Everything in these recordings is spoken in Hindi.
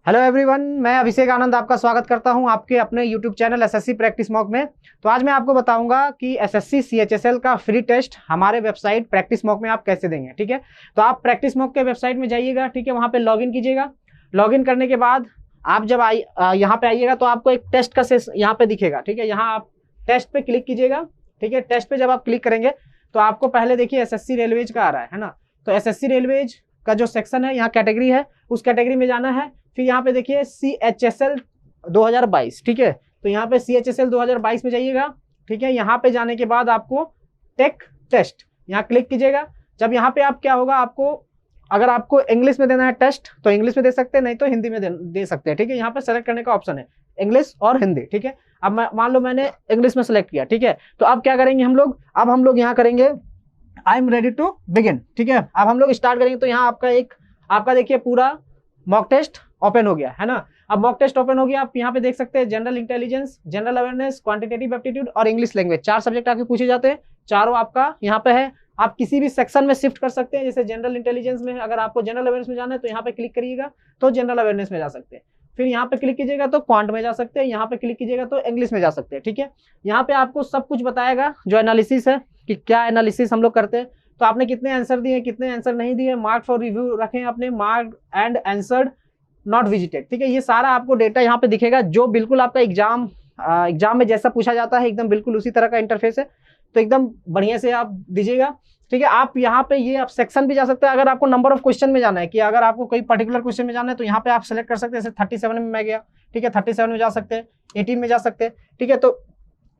हेलो एवरीवन, मैं अभिषेक आनंद आपका स्वागत करता हूं आपके अपने YouTube channel SSC practice mock में। तो आज मैं आपको बताऊंगा कि एसएससी सीएचएसएल का फ्री टेस्ट हमारे वेबसाइट प्रैक्टिस मॉक में आप कैसे देंगे। ठीक है, तो आप प्रैक्टिस मॉक के वेबसाइट में जाइएगा। ठीक है, वहां पे लॉगिन कीजिएगा। लॉगिन करने के बाद आप जब यहाँ पे आइएगा तो आपको एक टेस्ट का यहाँ पे दिखेगा। ठीक है, यहाँ आप टेस्ट पे क्लिक कीजिएगा। ठीक है, टेस्ट पे जब आप क्लिक करेंगे तो आपको पहले देखिए एसएससी रेलवेज का आ रहा है ना। तो एसएससी रेलवेज का जो सेक्शन है, यहाँ कैटेगरी है, उस कैटेगरी में जाना है। फिर यहाँ पे देखिए CHSL 2022। ठीक है, तो यहाँ पे CHSL 2022 में जाइएगा। ठीक है, यहाँ पे जाने के बाद आपको टेक टेस्ट यहाँ क्लिक कीजिएगा। जब यहाँ पे आप क्या होगा, आपको अगर आपको इंग्लिश में देना है टेस्ट तो इंग्लिश में दे सकते हैं, नहीं तो हिंदी में दे सकते हैं। ठीक है, यहाँ पे सेलेक्ट करने का ऑप्शन है इंग्लिश और हिंदी। ठीक है, अब मान लो मैंने इंग्लिश में सेलेक्ट किया। ठीक है, तो अब क्या करेंगे हम लोग, अब हम लोग यहाँ करेंगे I am ready to begin. ठीक है, अब हम लोग स्टार्ट करेंगे। तो यहाँ आपका देखिए पूरा मॉक टेस्ट ओपन हो गया है ना। अब मॉक टेस्ट ओपन हो गया, आप यहाँ पे देख सकते हैं general intelligence, general awareness, quantitative aptitude और इंग्लिश लैंग्वेज, 4 सब्जेक्ट आपके पूछे जाते हैं। चारों आपका यहाँ पे है। आप किसी भी सेक्शन में शिफ्ट कर सकते हैं। जैसे जनरल इंटेलिजेंस में अगर आपको जनरल अवेयरनेस में जाना है तो यहाँ पे क्लिक करिएगा तो जनरल अवेयरनेस में जा सकते हैं। फिर यहाँ पे क्लिक कीजिएगा तो क्वांट में जा सकते हैं। यहाँ पे क्लिक कीजिएगा तो इंग्लिश में जा सकते हैं। ठीक है, यहाँ पे आपको सब कुछ बताएगा जो एनालिसिस है कि क्या एनालिसिस हम लोग करते हैं। तो आपने कितने आंसर दिए, कितने आंसर नहीं दिए, मार्क फॉर रिव्यू रखें आपने, mark and answered not visited. ठीक है, ये सारा आपको डेटा यहाँ पे दिखेगा जो बिल्कुल आपका एग्जाम में जैसा पूछा जाता है एकदम बिल्कुल उसी तरह का इंटरफेस है। तो एकदम बढ़िया से आप दीजिएगा। ठीक है, आप यहाँ पे ये आप सेक्शन भी जा सकते हैं। अगर आपको नंबर ऑफ क्वेश्चन में जाना है कि अगर आपको कोई पर्टिकुलर क्वेश्चन में जाना है तो यहाँ पे आप सेलेक्ट कर सकते हैं। जैसे 37 में मैं गया। ठीक है, 37 में जा सकते हैं, 18 में जा सकते हैं। ठीक है, तो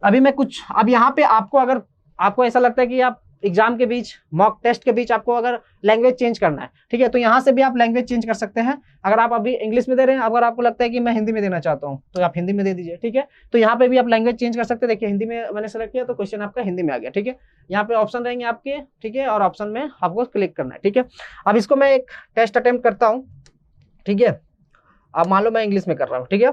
अभी मैं कुछ अब यहाँ पे अगर आपको ऐसा लगता है कि आप एग्जाम के बीच, मॉक टेस्ट के बीच आपको अगर लैंग्वेज चेंज करना है, ठीक है, तो यहाँ से भी आप लैंग्वेज चेंज कर सकते हैं। अगर आप अभी इंग्लिश में दे रहे हैं, अगर आपको लगता है कि मैं हिंदी में देना चाहता हूँ तो आप हिंदी में दे दीजिए। ठीक है, तो यहाँ पे भी आप लैंग्वेज चेंज कर सकते हैं। देखिए हिंदी में मैंने सेलेक्ट किया तो क्वेश्चन आपका हिंदी में आ गया। ठीक है, यहाँ पे ऑप्शन रहेंगे आपके। ठीक है, और ऑप्शन में आपको क्लिक करना है। ठीक है, अब इसको मैं एक टेस्ट अटेम्प्ट करता हूँ। ठीक है, अब मान लो मैं इंग्लिश में कर रहा हूँ। ठीक है,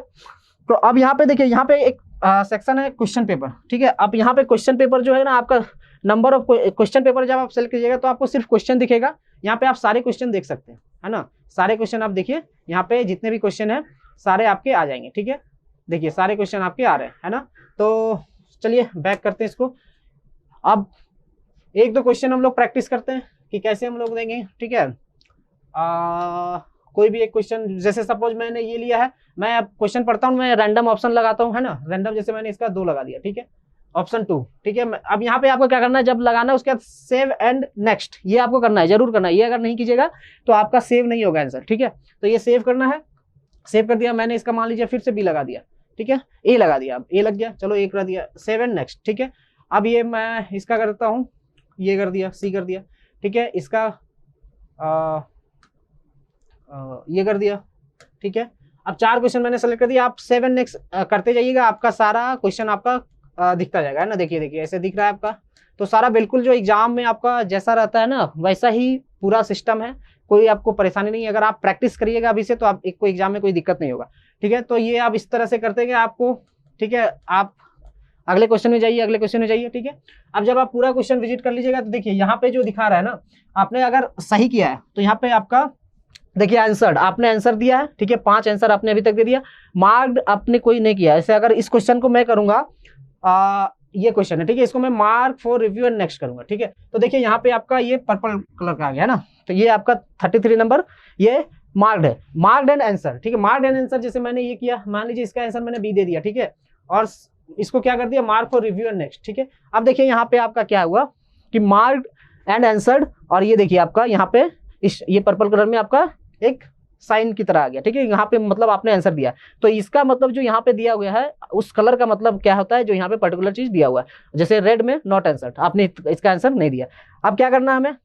तो अब यहाँ पे देखिए, यहाँ पे एक सेक्शन है क्वेश्चन पेपर। ठीक है, अब यहाँ पे क्वेश्चन पेपर जो है ना, आपका नंबर ऑफ क्वेश्चन पेपर जब आप सेलेक्ट कीजिएगा तो आपको सिर्फ क्वेश्चन दिखेगा। यहाँ पे आप सारे क्वेश्चन देख सकते हैं, है ना। सारे क्वेश्चन आप देखिए, यहाँ पे जितने भी क्वेश्चन है सारे आपके आ जाएंगे। ठीक है, देखिए सारे क्वेश्चन आपके आ रहे हैं, है ना। तो चलिए बैक करते हैं इसको। अब 1-2 क्वेश्चन हम लोग प्रैक्टिस करते हैं कि कैसे हम लोग देंगे। ठीक है, कोई भी एक क्वेश्चन, जैसे सपोज मैंने ये लिया है, मैं अब क्वेश्चन पढ़ता हूँ, मैं रैंडम ऑप्शन लगाता हूँ, है ना। रैंडम जैसे मैंने इसका 2 लगा दिया। ठीक है, ऑप्शन 2। ठीक है, अब यहाँ पे आपको क्या करना है, जब लगाना है उसके बाद सेव एंड नेक्स्ट, ये आपको करना है, जरूर करना है। ये अगर नहीं कीजिएगा तो आपका सेव नहीं होगा आंसर। ठीक है, तो ये सेव करना है। सेव कर दिया मैंने, इसका मान लीजिए फिर से बी लगा दिया। ठीक है, ए लगा दिया, अब ए लग गया, चलो ए कर दिया, सेव एंड नेक्स्ट। ठीक है, अब ये मैं इसका करता हूँ, ये कर दिया, सी कर दिया। ठीक है, इसका ये कर दिया। ठीक है, अब 4 क्वेश्चन मैंने सेलेक्ट कर दिया। आप सेव एंड नेक्स्ट करते जाइएगा, आपका सारा क्वेश्चन आपका दिखता जाएगा, है ना। देखिए ऐसे दिख रहा है आपका। तो सारा बिल्कुल जो एग्जाम में आपका जैसा रहता है ना, वैसा ही पूरा सिस्टम है। कोई आपको परेशानी नहीं है। अगर आप प्रैक्टिस करिएगा अभी से तो आप एक को एग्जाम में कोई दिक्कत नहीं होगा। ठीक है, तो ये आप इस तरह से करते हैं आपको। ठीक है, आप अगले क्वेश्चन में जाइए, अगले क्वेश्चन में जाइए। ठीक है, अब जब आप पूरा क्वेश्चन विजिट कर लीजिएगा तो देखिए यहाँ पे जो दिखा रहा है ना, आपने अगर सही किया है तो यहाँ पे आपका देखिए आंसर, आपने आंसर दिया है। ठीक है, 5 आंसर आपने अभी तक दे दिया। मार्क्ड आपने कोई नहीं किया। ऐसे अगर इस क्वेश्चन को मैं करूंगा, ये क्वेश्चन है, ठीक है, इसको मैं mark for review and next करूंगा। ठीक है, तो देखिए यहाँ पे आपका ये पर्पल कलर का आ गया है ना। तो ये आपका 33 नंबर ये मार्क्ड है, मार्क्ड एंड आंसर। ठीक है, मार्क्ड एंड आंसर जैसे मैंने ये किया, मान लीजिए इसका आंसर मैंने बी दे दिया। ठीक है, और इसको क्या कर दिया, mark for review and next. ठीक है, अब देखिए यहाँ पे आपका क्या हुआ कि मार्क्ड एंड आंसर्ड, और ये देखिए आपका यहाँ पे ये पर्पल कलर में आपका एक साइन की तरह आ गया। ठीक है, यहाँ पे मतलब आपने आंसर दिया। तो इसका मतलब जो यहाँ पे दिया हुआ है उस कलर का मतलब क्या होता है, जो यहाँ पे पर्टिकुलर चीज दिया हुआ है। जैसे रेड में नॉट आंसर, आपने इसका आंसर नहीं दिया। अब क्या करना है हमें,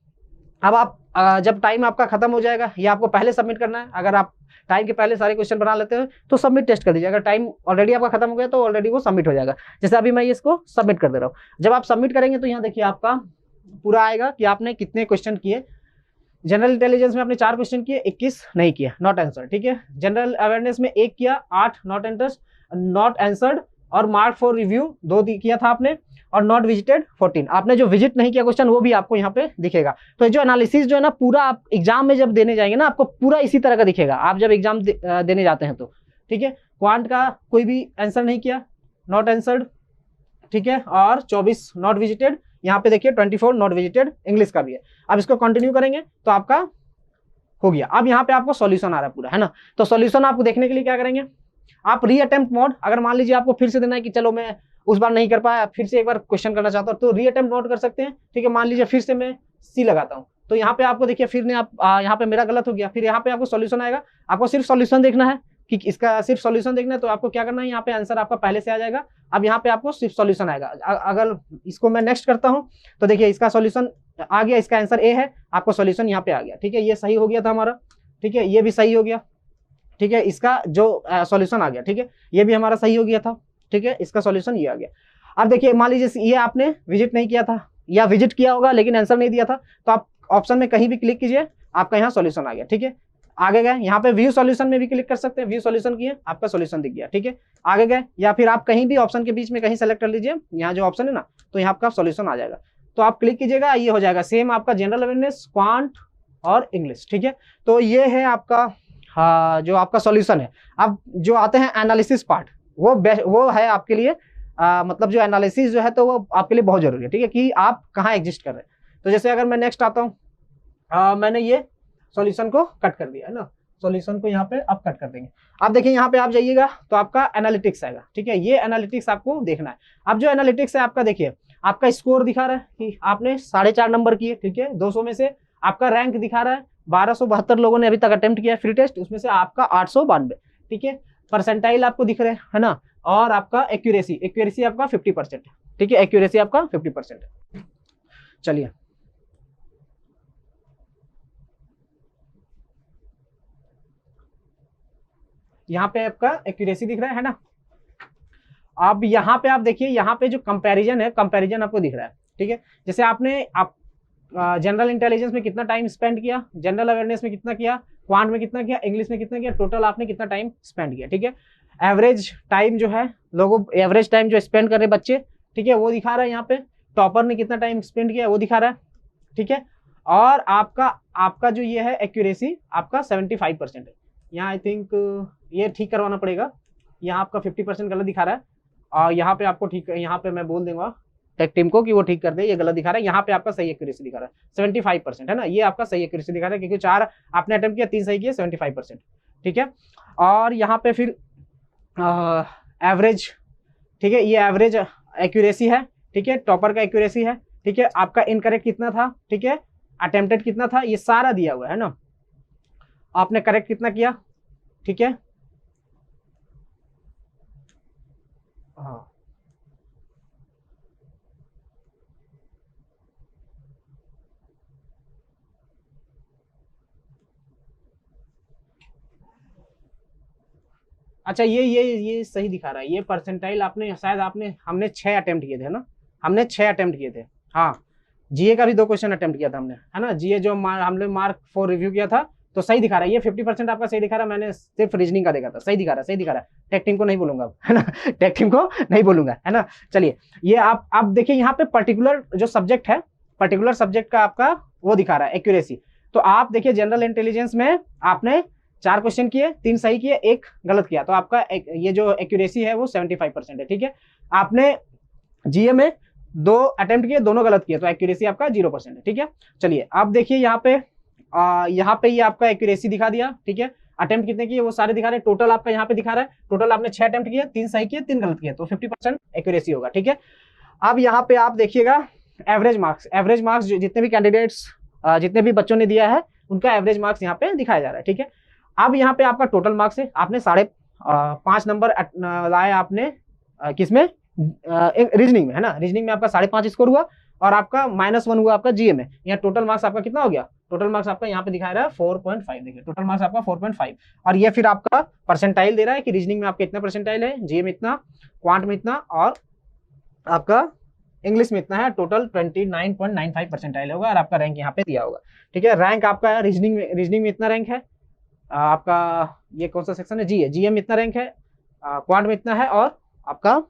अब आप जब टाइम आपका खत्म हो जाएगा, ये आपको पहले सबमिट करना है। अगर आप टाइम के पहले सारे क्वेश्चन बना लेते हो तो सबमिट टेस्ट कर दीजिए। अगर टाइम ऑलरेडी आपका खत्म हो गया तो ऑलरेडी वो सबमिट हो जाएगा। जैसे अभी मैं इसको सबमिट कर दे रहा हूँ। जब आप सबमिट करेंगे तो यहाँ देखिए आपका पूरा आएगा कि आपने कितने क्वेश्चन किए। जनरल इंटेलिजेंस में आपने 4 क्वेश्चन किए, 21 नहीं किया, नॉट आंसर। ठीक है, जनरल अवेयरनेस में 1 किया, 8 नॉट आंसर्ड और मार्क फॉर रिव्यू 2 किया था आपने, और नॉट विजिटेड 14। आपने जो विजिट नहीं किया क्वेश्चन वो भी आपको यहाँ पे दिखेगा। तो जो एनालिसिस जो है ना पूरा आप एग्जाम में जब देने जाएंगे ना आपको पूरा इसी तरह का दिखेगा, आप जब एग्जाम देने जाते हैं तो। ठीक है, क्वांट का कोई भी आंसर नहीं किया, नॉट आंसर्ड। ठीक है, और 24 नॉट विजिटेड, यहाँ पे देखिए 24 नॉट विजिटेड इंग्लिश का भी है। अब इसको कंटिन्यू करेंगे तो आपका हो गया। अब यहाँ पे आपको सॉल्यूशन आ रहा है पूरा, है ना। तो सॉल्यूशन आपको देखने के लिए क्या करेंगे, आप री अटेम्प्ट मोड, अगर मान लीजिए आपको फिर से देना है कि चलो मैं उस बार नहीं कर पाया, फिर से एक बार क्वेश्चन करना चाहता हूँ, तो री अटेम्प्ट मोड कर सकते हैं। ठीक है, मान लीजिए फिर से मैं सी लगाता हूँ, तो यहाँ पे आपको देखिए फिर ने आप यहाँ पे मेरा गलत हो गया, फिर यहाँ पे आपको सॉल्यूशन आएगा। आपको सिर्फ सॉल्यूशन देखना है कि इसका सिर्फ सॉल्यूशन देखना है, तो आपको क्या करना है, यहाँ पे आंसर आपका पहले से आ जाएगा। अब यहाँ पे आपको सिर्फ सॉल्यूशन आएगा। अगर इसको मैं नेक्स्ट करता हूँ तो देखिए इसका सॉल्यूशन आ गया, इसका आंसर ए है, आपको सॉल्यूशन यहाँ पे आ गया। ठीक है, ये सही हो गया था हमारा। ठीक है, ये भी सही हो गया। ठीक है, इसका जो सॉल्यूशन आ गया, ठीक है, ये भी हमारा सही हो गया था। ठीक है, इसका सॉल्यूशन ये आ गया। अब देखिए मान लीजिए ये आपने विजिट नहीं किया था या विजिट किया होगा लेकिन आंसर नहीं दिया था, तो आप ऑप्शन में कहीं भी क्लिक कीजिए, आपका यहाँ सॉल्यूशन आ गया। ठीक है, आगे गए, यहाँ पे व्यू सॉल्यूशन में भी क्लिक कर सकते हैं, व्यू सॉल्यूशन किए, आपका सॉल्यूशन दिख गया। ठीक है, आगे गए, या फिर आप कहीं भी ऑप्शन के बीच में कहीं सेलेक्ट कर लीजिए, यहाँ जो ऑप्शन है ना, तो यहाँ आपका सॉल्यूशन आ जाएगा। तो आप क्लिक कीजिएगा, ये हो जाएगा सेम आपका जनरल अवेयरनेस, क्वांट और इंग्लिश। ठीक है, तो ये है आपका जो आपका सॉल्यूशन है। अब जो आते हैं एनालिसिस पार्ट, वो है आपके लिए मतलब जो एनालिसिस जो है तो वो आपके लिए बहुत जरूरी है। ठीक है, कि आप कहाँ एग्जिस्ट कर रहे हैं। तो जैसे अगर मैं नेक्स्ट आता हूँ, मैंने ये सॉल्यूशन को कट कर दिया है ना, सॉल्यूशन को यहाँ पे अब कट कर देंगे। अब देखिए यहाँ पे आप जाइएगा तो आपका एनालिटिक्स आएगा। ठीक है, ये एनालिटिक्स आपको देखना है। अब जो एनालिटिक्स है आपका, देखिए आपका स्कोर दिखा रहा है कि आपने 4.5 नंबर किए। ठीक है, 200 में से आपका रैंक दिखा रहा है 1272 लोगों ने अभी तक अटेम्प्ट किया फ्री टेस्ट, उसमें से आपका 892। ठीक है, परसेंटाइल आपको दिख रहे हैं, है ना, और आपका एक्यूरेसी आपका 50%। ठीक है, एक्यूरेसी आपका 50% है। चलिए यहाँ पे आपका एक्यूरेसी दिख रहा है ना। अब यहाँ पे आप देखिए, यहाँ पे जो कंपैरिजन है, कंपैरिजन आपको दिख रहा है। ठीक है, जैसे आपने जनरल इंटेलिजेंस में कितना टाइम स्पेंड किया, जनरल अवेयरनेस में कितना किया, क्वांट में कितना किया, इंग्लिश में कितना किया, टोटल आपने कितना टाइम स्पेंड किया। ठीक है, एवरेज टाइम जो है लोगों, एवरेज टाइम जो स्पेंड कर रहे बच्चे, ठीक है, वो दिखा रहा है यहाँ पे। टॉपर ने कितना टाइम स्पेंड किया वो दिखा रहा है। ठीक है, और आपका जो ये है एक्यूरेसी आपका 75% है। यहाँ आई थिंक ये ठीक करवाना पड़ेगा, यहाँ आपका 50% गलत दिखा रहा है, और यहाँ पे आपको ठीक, यहाँ पे मैं बोल दूंगा टेक टीम को कि वो ठीक कर दे, ये गलत दिखा रहा है। यहाँ पे आपका सही एक्यूरेसी दिखा रहा है 75% है ना, ये आपका सही एक्यूरेसी दिखा रहा है, क्योंकि 4 आपने अटेम्प्ट किया, 3 सही किया, 75%। ठीक है, और यहाँ पे फिर एवरेज, ठीक है, ये एवरेज एक्यूरेसी है। ठीक है, टॉपर का एक्यूरेसी है। ठीक है, आपका इनकरेक्ट कितना था, ठीक है, अटेम्प्टेड कितना था, ये सारा दिया हुआ है ना, आपने करेक्ट कितना किया। ठीक है, हाँ, अच्छा ये सही दिखा रहा है, ये परसेंटाइल आपने शायद हमने 6 अटेम्प्ट किए थे ना, हमने 6 अटेम्प्ट किए थे। हाँ, जीए का भी 2 क्वेश्चन अटेम्प्ट किया था हमने, है ना, जीए जो हमने मार्क 4 रिव्यू किया था, तो सही दिखा रहा है, ये 50% आपका सही दिखा रहा है। मैंने सिर्फ रीजनिंग का देखा था, सही दिखा रहा है। टेक टीम को नहीं बोलूंगा, है ना, टेक टीम को नहीं बोलूंगा, है ना। चलिए, ये आप देखिए यहाँ पे पर्टिकुलर जो सब्जेक्ट है, पर्टिकुलर सब्जेक्ट का आपका वो दिखा रहा है एक्यूरेसी। तो आप देखिए जनरल इंटेलिजेंस में आपने 4 क्वेश्चन किए, 3 सही किए, 1 गलत किया, तो आपका ये जो एक्यूरेसी है वो 75% है। ठीक है, आपने जीए में 2 अटेम्प्ट किए, दोनों गलत किए, तो एक्यूरेसी आपका 0% है। ठीक है, चलिए अब देखिए यहाँ पे ये आपका एक्यूरेसी दिखा दिया। ठीक है, अटेम्प्ट कितने किए वो सारे दिखा रहे हैं, टोटल आपका यहाँ पे दिखा रहा है, टोटल आपने 6 अटेम्प्ट किए, 3 सही किए, 3 गलत किए, तो 50% एक्यूरेसी होगा। ठीक है, अब यहाँ पे आप देखिएगा एवरेज मार्क्स जितने भी कैंडिडेट्स, जितने भी बच्चों ने दिया है उनका एवरेज मार्क्स यहाँ पे दिखाया जा रहा है। ठीक है, अब यहाँ पे आपका टोटल मार्क्स है, आपने 5.5 नंबर लाए आपने किसमें, रीजनिंग में, है ना, रीजनिंग में आपका 5.5 स्कोर हुआ, और आपका -1 हुआ आपका जीए में। यहाँ टोटल मार्क्स आपका कितना हो गया, टोटल मार्क्स आपका यहाँ पे दिखा रहा है 4.5, देखिए टोटल मार्क्स आपका 4.5, और ये फिर आपका परसेंटाइल दे रहा है कि रीजनिंग में आपका इतना परसेंटाइल है, जीए में इतना, क्वांट में इतना, और आपका इंग्लिश में इतना है। टोटल 29.95 परसेंटाइल होगा, और आपका रैंक यहाँ पे दिया होगा। ठीक है, रैंक आपका रीजनिंग में इतना रैंक है, आपका ये कौन सा सेक्शन है, जीए में इतना रैंक है, क्वांट में इतना है, और आपका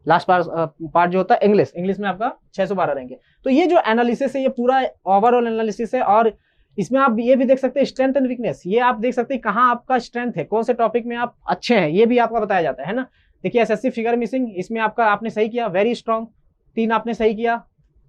लास्ट पार्ट जो होता है इंग्लिश में आपका 612 रैंक है। तो ये जो एनालिसिस है ये पूरा ओवरऑल एनालिसिस है, और इसमें आप ये भी देख सकते हैं स्ट्रेंथ एंड वीकनेस, ये आप देख सकते हैं कहाँ आपका स्ट्रेंथ है, कौन से टॉपिक में आप अच्छे हैं, ये भी आपका बताया जाता है ना। देखिए एसएससी फिगर मिसिंग, इसमें आपका आपने सही किया, वेरी स्ट्रॉन्ग 3 आपने सही किया,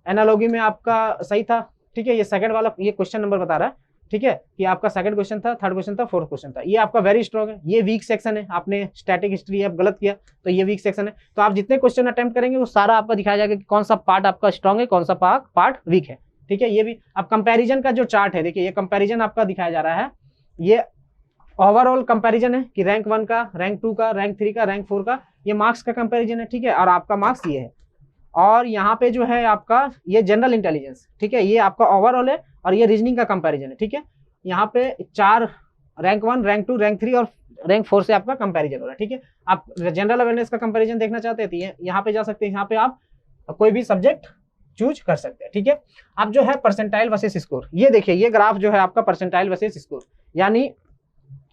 एनालॉजी में आपका सही था, ठीक है। ये सेकंड वाला ये क्वेश्चन नंबर बता रहा है, ठीक है, कि आपका सेकंड क्वेश्चन था, थर्ड क्वेश्चन था, फोर्थ क्वेश्चन था, ये आपका वेरी स्ट्रॉन्ग है। ये वीक सेक्शन है, आपने स्टैटिक हिस्ट्री आप गलत किया तो ये वीक सेक्शन है। तो आप जितने क्वेश्चन अटेम्प्ट करेंगे वो सारा आपका दिखाया जाएगा कि कौन सा पार्ट आपका स्ट्रॉन्ग है, कौन सा पार्ट वीक है, ठीक है। ये भी अब कंपैरिजन का जो चार्ट है, देखिए ये कंपैरिजन आपका दिखाया जा रहा है, ये ओवरऑल कंपैरिजन है कि रैंक 1 का, रैंक 2 का, रैंक 3 का, रैंक 4 का, ये मार्क्स का कंपैरिजन है, ठीक है। और आपका मार्क्स ये है, और यहाँ पे जो है आपका ये जनरल इंटेलिजेंस, ठीक है, ये आपका ओवरऑल है, और ये रीजनिंग का कंपैरिजन है, ठीक है। यहाँ पे 4 रैंक 1, रैंक 2, रैंक 3 और रैंक 4 से आपका कंपैरिजन हो रहा है, ठीक है। आप जनरल अवेयरनेस का कंपैरिजन देखना चाहते हैं तो यहाँ पे जा सकते हैं, यहाँ पे आप कोई भी सब्जेक्ट चूज कर सकते हैं, ठीक है। अब जो है परसेंटाइल वर्सेस स्कोर, ये देखिए ये ग्राफ जो है आपका परसेंटाइल वर्सेस स्कोर, यानी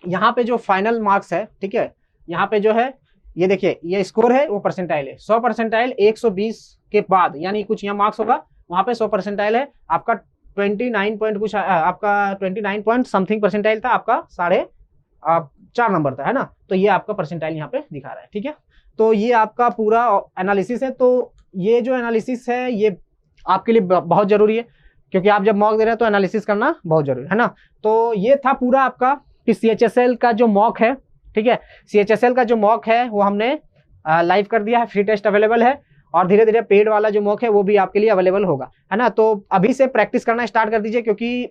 यहाँ पे जो फाइनल मार्क्स है, ठीक है, यहाँ पे जो है ये देखिए ये स्कोर है, वो परसेंटाइल है, 100 परसेंटाइल 120 के बाद, यानी कुछ यहाँ मार्क्स होगा, वहां पे 100 परसेंटाइल है, आपका 29 पॉइंट कुछ, आपका 29 पॉइंट समथिंग परसेंटाइल था, आपका 4.5 नंबर था, है ना। तो ये आपका परसेंटाइल यहाँ पे दिखा रहा है, ठीक है। तो ये आपका पूरा एनालिसिस है। तो ये जो एनालिसिस है ये आपके लिए बहुत जरूरी है, क्योंकि आप जब मॉक दे रहे हैं तो एनालिसिस करना बहुत जरूरी है ना। तो ये था पूरा आपका कि CHSL का जो मॉक है, ठीक है, CHSL का जो मॉक है वो हमने लाइव कर दिया है, फ्री टेस्ट अवेलेबल है, और धीरे धीरे पेड वाला जो मॉक है वो भी आपके लिए अवेलेबल होगा, है ना। तो अभी से प्रैक्टिस करना स्टार्ट कर दीजिए, क्योंकि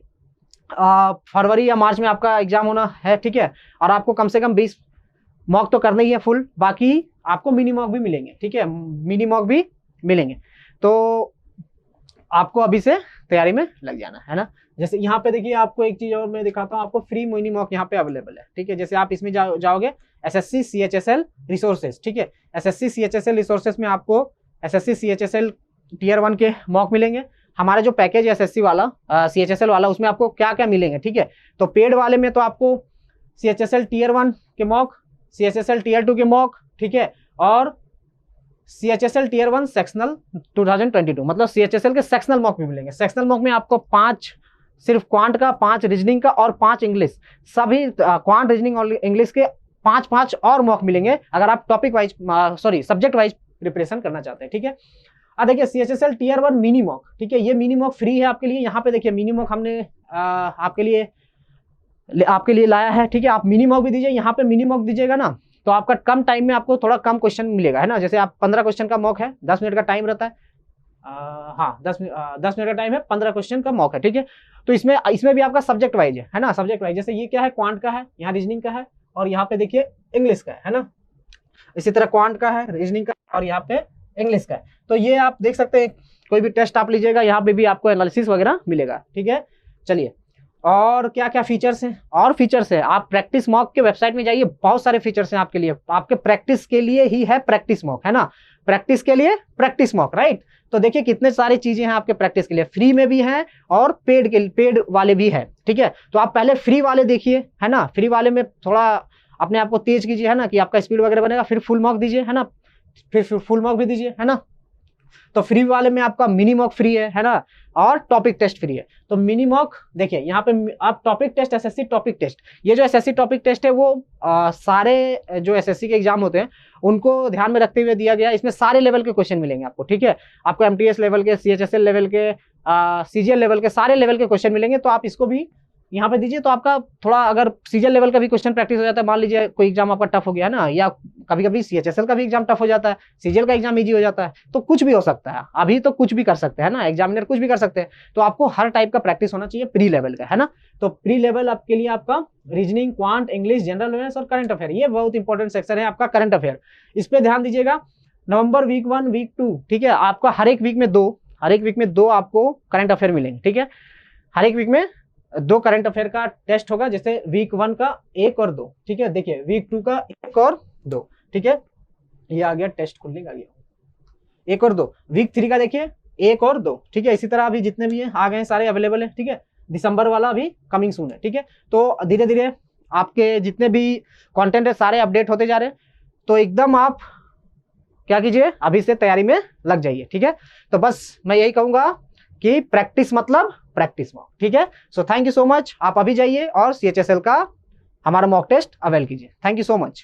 फरवरी या मार्च में आपका एग्जाम होना है, ठीक है। और आपको कम से कम 20 मॉक तो करना ही है फुल, बाकी आपको मिनी मॉक भी मिलेंगे, ठीक है, मिनी मॉक भी मिलेंगे। तो आपको अभी से तैयारी में लग जाना है ना। जैसे यहाँ पे देखिए आपको एक चीज और मैं दिखाता हूँ, आपको फ्री मिनी मॉक यहाँ पे अवेलेबल है, ठीक है। जैसे आप इसमें जाओगे SSC CHSL रिसोर्सेज, ठीक है, SSC CHSL रिसोर्सेज में आपको SSC CHSL टियर 1 के मॉक मिलेंगे। हमारा जो पैकेज है SSC वाला CHSL वाला, उसमें आपको क्या क्या मिलेंगे, ठीक है। तो पेड वाले में तो आपको CHSL टियर 1 के मॉक, CHSL टियर 2 के मॉक, ठीक है, और CHSL टियर 1 सेक्शनल 2022, मतलब CHSL के सेक्शनल मॉक भी मिलेंगे। सेक्शनल मॉक में आपको 5 सिर्फ क्वांट का, 5 रीजनिंग का और 5 इंग्लिश, सभी क्वांट, रीजनिंग और इंग्लिश के 5 और मॉक मिलेंगे, अगर आप topic wise subject wise preparation करना चाहते हैं, ठीक है। अब देखिए CHSL टियर 1 मिनी मॉक, ठीक है, ये मिनी मॉक फ्री है आपके लिए। यहाँ पे देखिए मिनी मॉक हमने आपके लिए लाया है, ठीक है। आप मिनी मॉक भी दीजिए, यहाँ पे मिनी मॉक दीजिएगा ना तो आपका कम टाइम में आपको थोड़ा कम क्वेश्चन मिलेगा, है ना। जैसे आप 15 क्वेश्चन का मॉक है, 10 मिनट का टाइम रहता है, हाँ 10 मिनट का टाइम है, 15 क्वेश्चन का मॉक है, ठीक है। तो इसमें भी आपका सब्जेक्ट वाइज है ना, सब्जेक्ट वाइज। जैसे ये क्या है, क्वांट का है, यहाँ रीजनिंग का है, और यहाँ पे देखिए इंग्लिश का है ना। इसी तरह क्वांट का है, रीजनिंग का, और यहाँ पे इंग्लिश का है। तो ये आप देख सकते हैं, कोई भी टेस्ट आप लीजिएगा यहाँ पे भी आपको एनालिसिस वगैरह मिलेगा, ठीक है। चलिए, और क्या क्या फीचर्स हैं, और फीचर्स है, आप प्रैक्टिस मॉक के वेबसाइट में जाइए, बहुत सारे फीचर्स हैं आपके लिए, आपके प्रैक्टिस के लिए ही है प्रैक्टिस मॉक, है ना। प्रैक्टिस के लिए प्रैक्टिस मॉक, राइट। तो देखिए कितने सारी चीजें हैं आपके प्रैक्टिस के लिए, फ्री में भी हैं और पेड वाले भी है, ठीक है। तो आप पहले फ्री वाले देखिए, है ना। फ्री वाले में थोड़ा अपने आप को तेज कीजिए, है ना, कि आपका स्पीड वगैरह बनेगा, फिर फुल मॉक दीजिए, है ना, फिर फुल मॉक भी दीजिए, है ना। तो फ्री वाले में आपका मिनी मॉक फ्री है ना, और टॉपिक टेस्ट फ्री है। तो मिनी मॉक देखिए यहाँ पे आप topic test, SSC topic test, ये जो SSC टॉपिक टेस्ट है वो सारे जो SSC के एग्जाम होते हैं उनको ध्यान में रखते हुए दिया गया। इसमें सारे लेवल के क्वेश्चन मिलेंगे आपको, ठीक है। आपको MTS लेवल के, CHSL लेवल के, CGL लेवल के, सारे लेवल के क्वेश्चन मिलेंगे। तो आप इसको भी यहाँ पे दीजिए, तो आपका थोड़ा अगर CGL लेवल का भी क्वेश्चन प्रैक्टिस हो जाता है, मान लीजिए कोई एग्जाम आपका टफ हो गया है ना, या कभी कभी CHSL का भी एग्जाम टफ हो जाता है, CGL का एग्जाम इजी हो जाता है, तो कुछ भी हो सकता है। अभी तो कुछ भी कर सकते हैं ना, एग्जामिनर कुछ भी कर सकते हैं। तो आपको हर टाइप का प्रैक्टिस होना चाहिए प्री लेवल का, है ना। तो प्री लेवल आपके लिए आपका reasoning, quant, English, general awareness और करंट अफेयर, ये बहुत इंपॉर्टेंट सेक्शन है आपका करंट अफेयर। इस पे ध्यान दीजिएगा। नवंबर वीक 1, वीक 2, ठीक है, आपका हर एक वीक में दो आपको करंट अफेयर मिलेंगे, ठीक है। हर एक वीक में 2 करंट अफेयर का टेस्ट होगा, जैसे वीक 1 का 1 और 2, ठीक है। देखिए वीक 2 का 1 और 2, ठीक है, ये आ गया टेस्ट खुलने का, गया 1 और 2। वीक 3 का देखिए 1 और 2, ठीक है। इसी तरह अभी जितने भी हैं आ गए, सारे अवेलेबल है, ठीक है। दिसंबर वाला अभी कमिंग सून है, ठीक है। तो धीरे धीरे आपके जितने भी कंटेंट है सारे अपडेट होते जा रहे हैं। तो एकदम आप क्या कीजिए, अभी से तैयारी में लग जाइए। ठीक है, तो बस मैं यही कहूंगा कि प्रैक्टिस मतलब प्रैक्टिस मॉक। ठीक है, so thank you so much. आप अभी जाइए और CHSL का हमारा मॉक टेस्ट अवेल कीजिए। Thank you so much.